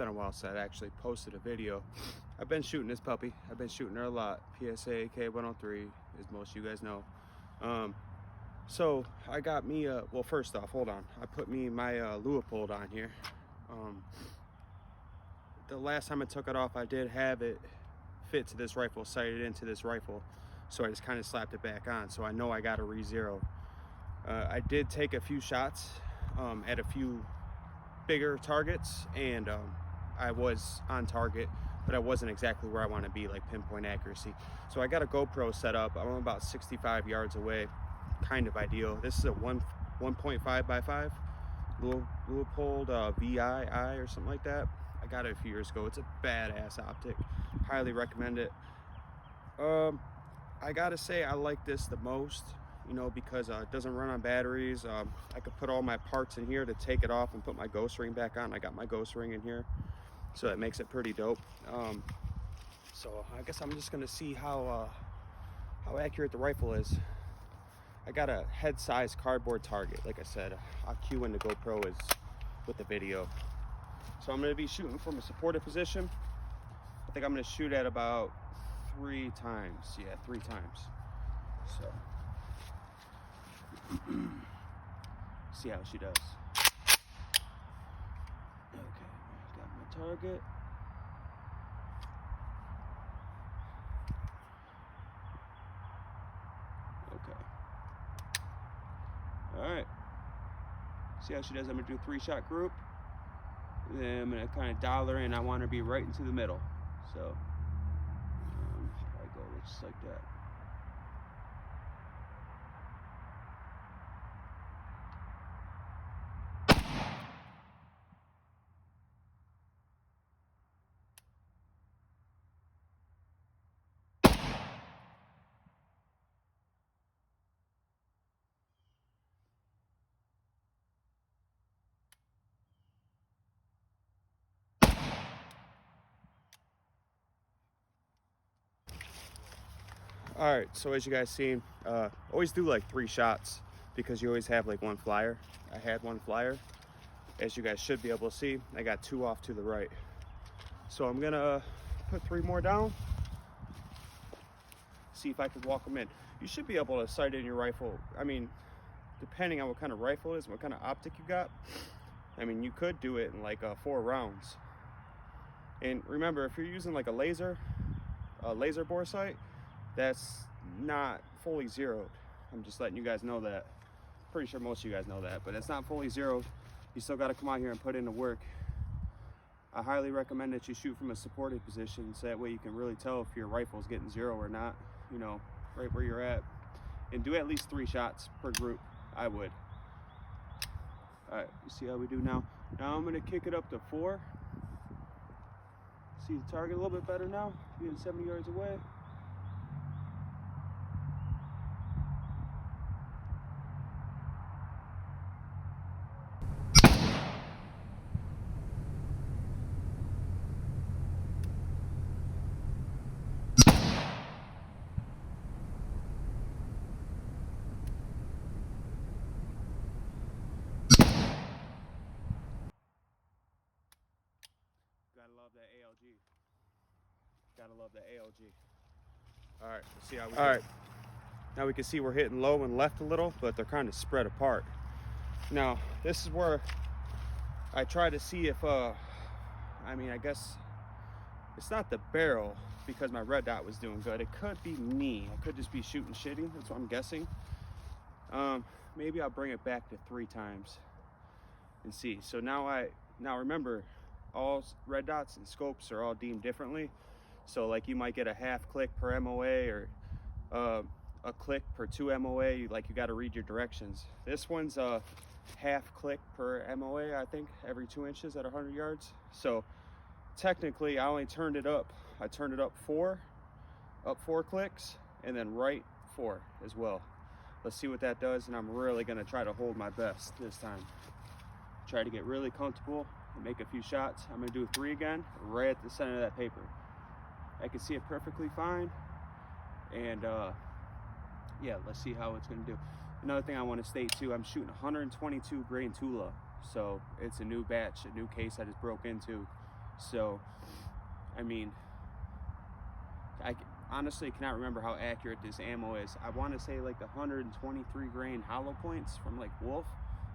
been a while since I actually posted a video. I've been shooting this puppy. I've been shooting her a lot. PSA K103, as most of you guys know. So I got me well, first off, hold on. I put me my Leupold on here. The last time I took it off, I did have it fit to this rifle, sighted into this rifle. So I just kind of slapped it back on. So I know I got a re-zero. I did take a few shots at a few bigger targets, and I was on target, but I wasn't exactly where I want to be, like pinpoint accuracy. So I got a GoPro set up. I'm about 65 yards away, kind of ideal. This is a 1.5 by 5 Leupold VII or something like that. I got it a few years ago. It's a badass optic. Highly recommend it. I gotta say I like this the most, you know, because it doesn't run on batteries. I could put all my parts in here to take it off and put my ghost ring back on. I got my ghost ring in here, so that makes it pretty dope. So I guess I'm just gonna see how accurate the rifle is. I got a head size cardboard target. Like I said, I'll cue in the GoPro is with the video. So I'm gonna be shooting from a supported position. I think I'm gonna shoot at about 3 times. Yeah, 3 times. So see how she does. Okay, got my target. Okay. Alright. See how she does? I'm gonna do a 3-shot group. Then I'm gonna kind of dial her in. I want her to be right into the middle. So I go just like that. All right, so as you guys seen, always do like 3 shots because you always have like 1 flyer. I had 1 flyer. As you guys should be able to see, I got 2 off to the right. So I'm gonna put 3 more down, see if I can walk them in. You should be able to sight in your rifle. I mean, depending on what kind of rifle it is, what kind of optic you got. I mean, you could do it in like 4 rounds. And remember, if you're using like a laser bore sight, that's not fully zeroed. I'm just letting you guys know that. Pretty sure most of you guys know that, but it's not fully zeroed. You still got to come out here and put in the work. I highly recommend that you shoot from a supported position, so that way you can really tell if your rifle's getting 0 or not, you know, right where you're at. And do at least 3 shots per group, I would. All right, you see how we do now? Now I'm gonna kick it up to 4. See the target a little bit better now, being 70 yards away. Gotta love that ALG. Gotta love that ALG. All right, let's see how we. All right, now we can see we're hitting low and left a little, but they're kind of spread apart. Now this is where I try to see if I mean, I guess it's not the barrel because my red dot was doing good. It could be me. I could just be shooting shitty. That's what I'm guessing. Maybe I'll bring it back to 3 times and see. So now remember, all red dots and scopes are all deemed differently. So like you might get a half click per MOA or a click per 2 MOA. Like you got to read your directions. This one's a half click per MOA, I think, every 2 inches at 100 yards. So technically I only turned it up. I turned it up 4 clicks, and then right 4 as well. Let's see what that does, and I'm really gonna try to hold my best this time. Try to get really comfortable and make a few shots. I'm gonna do 3 again, right at the center of that paper. I can see it perfectly fine, and yeah, let's see how it's gonna do. Another thing I want to state too, I'm shooting 122 grain Tula, so it's a new batch, a new case I just broke into. So, I mean, I honestly cannot remember how accurate this ammo is. I want to say like the 123 grain hollow points from like Wolf.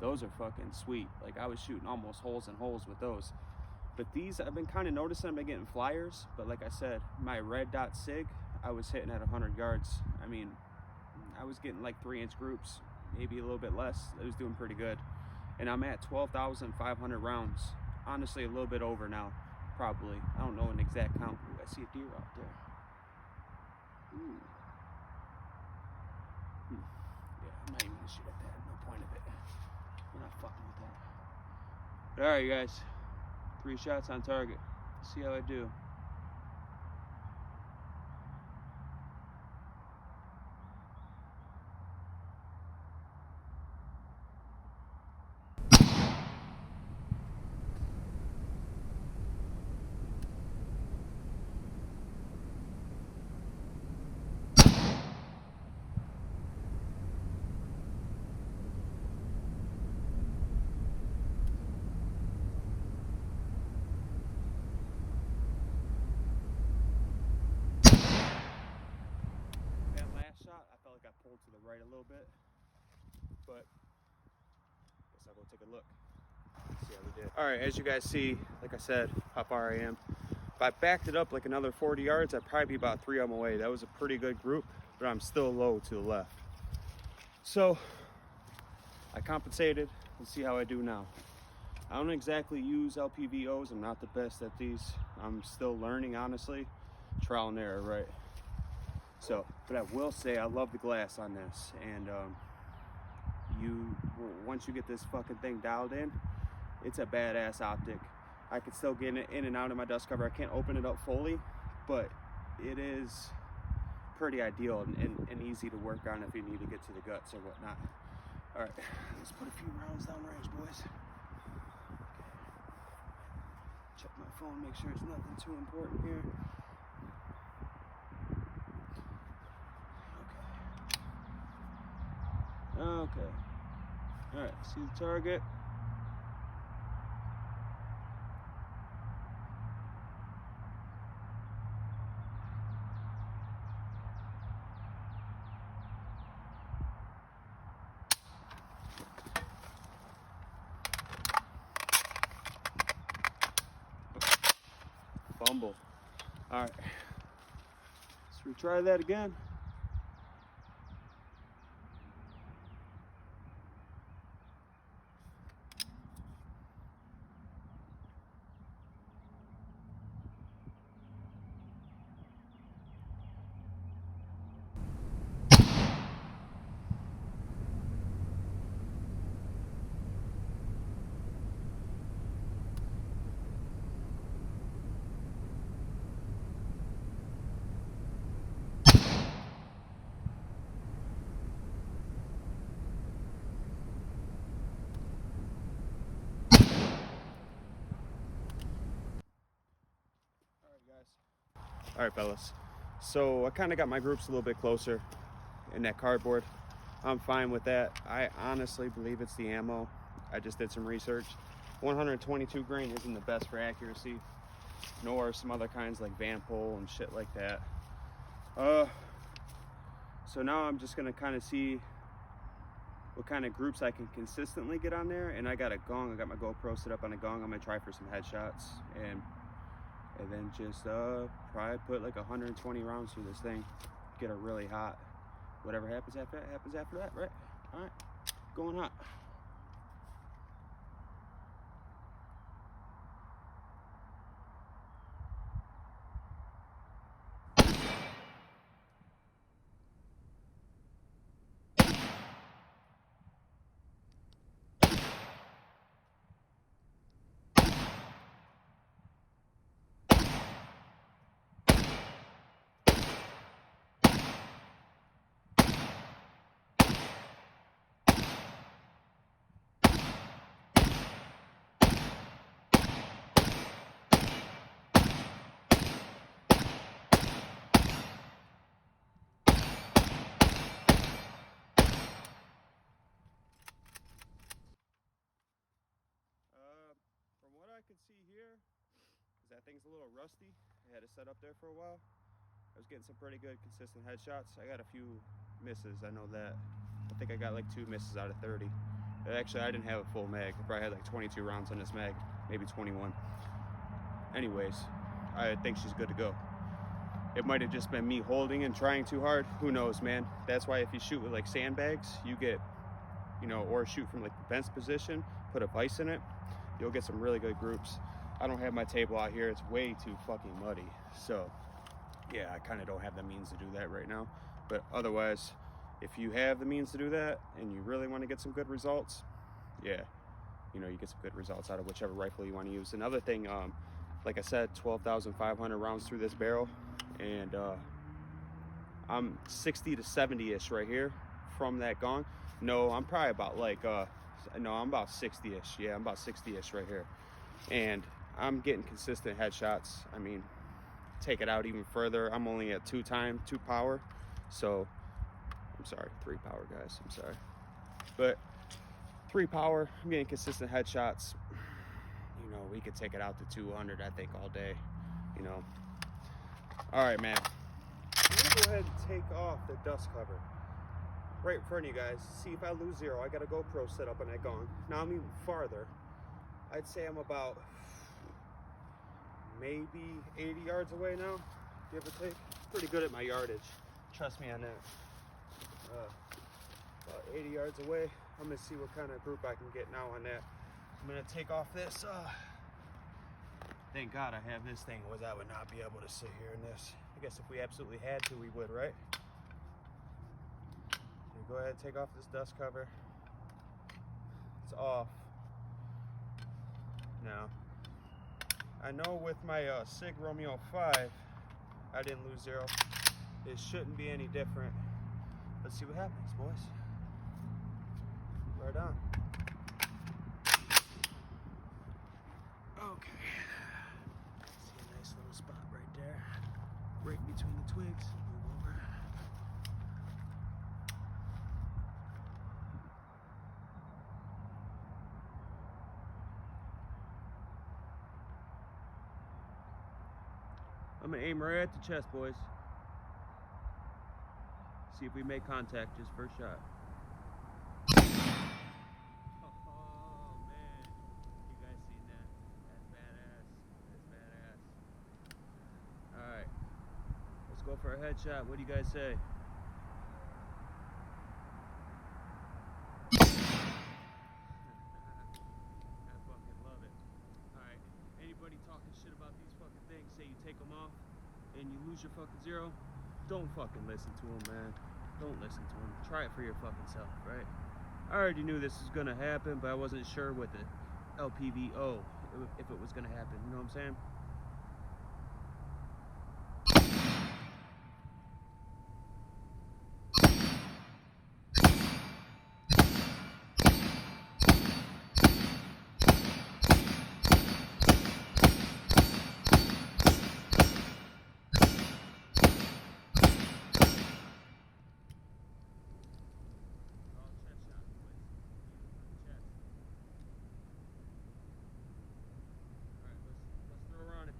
Those are fucking sweet. Like I was shooting almost holes in holes with those. But these, I've been kind of noticing I've been getting flyers. But like I said, my red dot sig, I was hitting at 100 yards. I mean, I was getting like 3-inch groups, maybe a little bit less. It was doing pretty good. And I'm at 12,500 rounds. Honestly, a little bit over now, probably. I don't know an exact count. Ooh, I see a deer out there. Ooh. Yeah, I'm not even gonna shoot at that. No point of it. We're not fucking with that. But all right, guys. 3 shots on target. See how I do. Shot, I felt like I pulled to the right a little bit, but I guess I'll go take a look. See how we did. All right, as you guys see, like I said, how far I am. If I backed it up like another 40 yards, I'd probably be about 3 of them away. That was a pretty good group, but I'm still low to the left. So I compensated. Let's see how I do now. I don't exactly use lpvos. I'm not the best at these. I'm still learning, honestly. Trial and error, right? So, but I will say I love the glass on this, and once you get this fucking thing dialed in, it's a badass optic. I can still get it in and out of my dust cover. I can't open it up fully, but it is pretty ideal and easy to work on if you need to get to the guts or whatnot. All right, let's put a few rounds down range, boys. Check my phone, make sure it's nothing too important here. Okay. All right, see the target. Fumble. All right. Let's retry that again. All right, fellas. So I kind of got my groups a little bit closer in that cardboard. I'm fine with that. I honestly believe it's the ammo. I just did some research. 122 grain isn't the best for accuracy, nor some other kinds like Vanpole and shit like that. So now I'm just gonna kind of see what kind of groups I can consistently get on there. And I got a gong. I got my GoPro set up on a gong. I'm gonna try for some headshots and then just probably put like 120 rounds through this thing, get it really hot. Whatever happens after that, happens after that, right? All right, going hot. thing's a little rusty. I had it set up there for a while. I was getting some pretty good consistent headshots. I got a few misses, I know that. I think I got like 2 misses out of 30. But actually, I didn't have a full mag. I probably had like 22 rounds on this mag, maybe 21. Anyways, I think she's good to go. It might have just been me holding and trying too hard. Who knows, man? That's why if you shoot with like sandbags, you get, you know, or shoot from like the fence position, put a vise in it, you'll get some really good groups. I don't have my table out here. It's way too fucking muddy. So yeah, I kind of don't have the means to do that right now. But otherwise, if you have the means to do that and you really want to get some good results, yeah, you know, you get some good results out of whichever rifle you want to use. Another thing, like I said, 12,500 rounds through this barrel, and I'm 60 to 70-ish right here from that gong. No, I'm probably about like, no, I'm about 60-ish. Yeah, I'm about 60-ish right here. And I'm getting consistent headshots. I mean, take it out even further. I'm only at 2 power. So, I'm sorry, 3 power, guys. I'm sorry. But 3 power, I'm getting consistent headshots. You know, we could take it out to 200, I think, all day. You know. All right, man. I'm going to go ahead and take off the dust cover right in front of you guys. See if I lose 0. I got a GoPro set up on that gong. Now I'm even farther. I'd say I'm about maybe 80 yards away now, give or take. Pretty good at my yardage. Trust me on that. About 80 yards away. I'm gonna see what kind of group I can get now on that. I'm gonna take off this. Thank God I have this thing, was I would not be able to sit here in this. I guess if we absolutely had to, we would, right? So go ahead and take off this dust cover. It's off. Now, I know with my SIG Romeo 5, I didn't lose 0. It shouldn't be any different. Let's see what happens, boys. Right on. Okay. See a nice little spot right there. Right between the twigs. Move over. I'm gonna aim right at the chest, boys. See if we make contact just first shot. Oh man, you guys seen that? That's badass. That's badass. All right, let's go for a headshot. What do you guys say? I fucking love it. All right, anybody talking shit about these fucking things, say you take them off and you lose your fucking 0, don't fucking listen to them, man. Don't listen to them. Try it for your fucking self, right? I already knew this was gonna happen, but I wasn't sure with the lpvo if it was gonna happen. You know what I'm saying?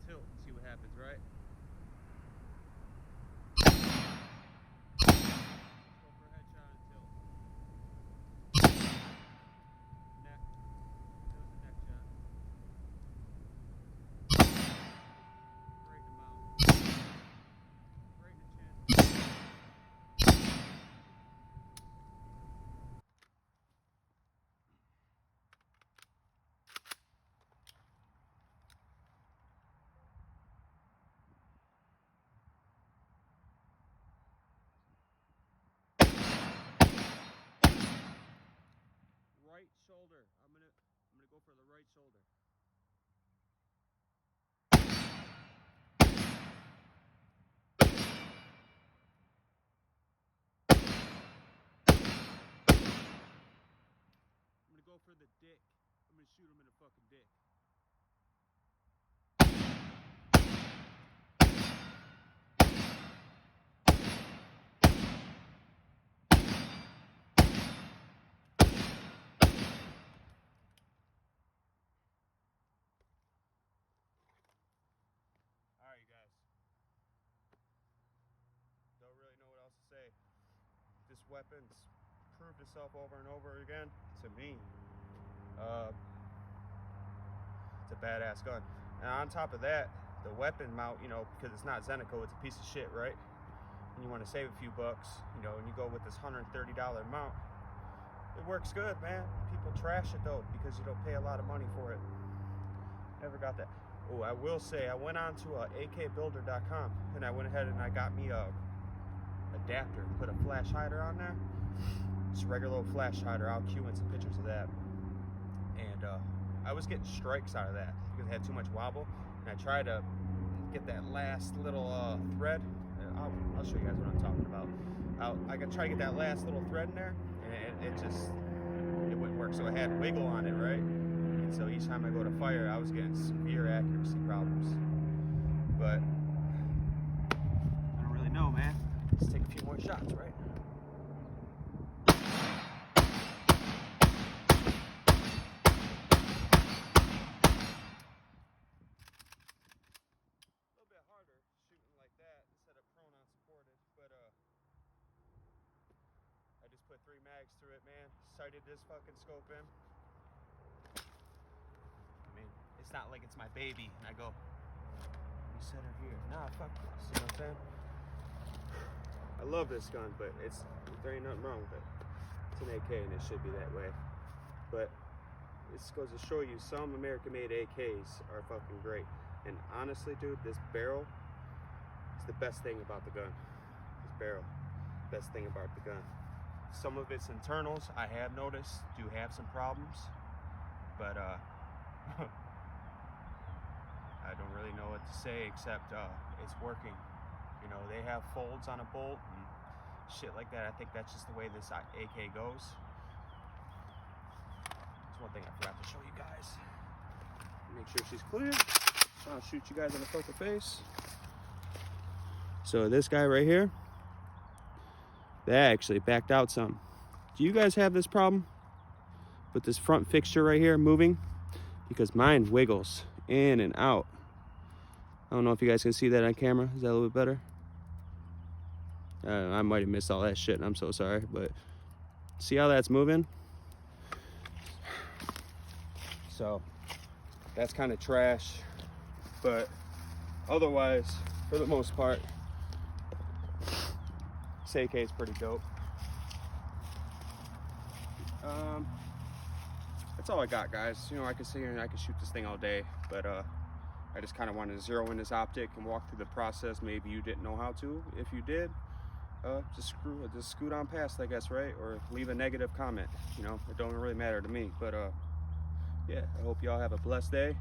Tilt and see what happens, right? Let's go for a headshot and tilt. Neck. That was a neck shot. Right in the mouth. Right in the chin. Right shoulder. I'm gonna go for the right shoulder. I'm gonna go for the dick. I'm gonna shoot him in the fucking dick. weapon's proved itself over and over again to me. It's a badass gun. And on top of that, the weapon mount, you know, because it's not Zenico, it's a piece of shit, right? And you want to save a few bucks, you know, and you go with this $130 mount. It works good, man. People trash it though because you don't pay a lot of money for it. Never got that. Oh, I will say, I went on to akbuilder.com and I went ahead and I got me a adapter, put a flash hider on there. Just a regular old flash hider. I'll cue in some pictures of that. And I was getting strikes out of that because it had too much wobble. And I tried to get that last little thread. I'll show you guys what I'm talking about. I could try to get that last little thread in there, and it wouldn't work. So it had wiggle on it, right? And so each time I go to fire, I was getting severe accuracy problems. But I don't really know, man. Let's take a few more shots, right? Put 3 mags through it, man. Sighted this fucking scope in. I mean, it's not like it's my baby and I go, you set her here. Nah, fuck this. You know what I'm saying? I love this gun, but there ain't nothing wrong with it. It's an AK and it should be that way. But this goes to show you some American-made AKs are fucking great. And honestly, dude, this barrel is the best thing about the gun. This barrel, best thing about the gun. Some of its internals, I have noticed, do have some problems, but I don't really know what to say except it's working. You know, they have folds on a bolt and shit like that. I think that's just the way this AK goes. There's one thing I forgot to show you guys. Make sure she's clear. I'll shoot you guys in the fucking face. So this guy right here, that actually backed out some. Do you guys have this problem with this front fixture right here moving? Because mine wiggles in and out. I don't know if you guys can see that on camera. Is that a little bit better? I might have missed all that shit and I'm so sorry, but see how that's moving? So that's kind of trash, but otherwise, for the most part, this AK is pretty dope. That's all I got, guys. You know, I could sit here and I could shoot this thing all day, but I just kind of wanted to zero in this optic and walk through the process. Maybe you didn't know how to. If you did, just scoot on past, I guess, right? Or leave a negative comment. You know, it don't really matter to me. But yeah, I hope y'all have a blessed day.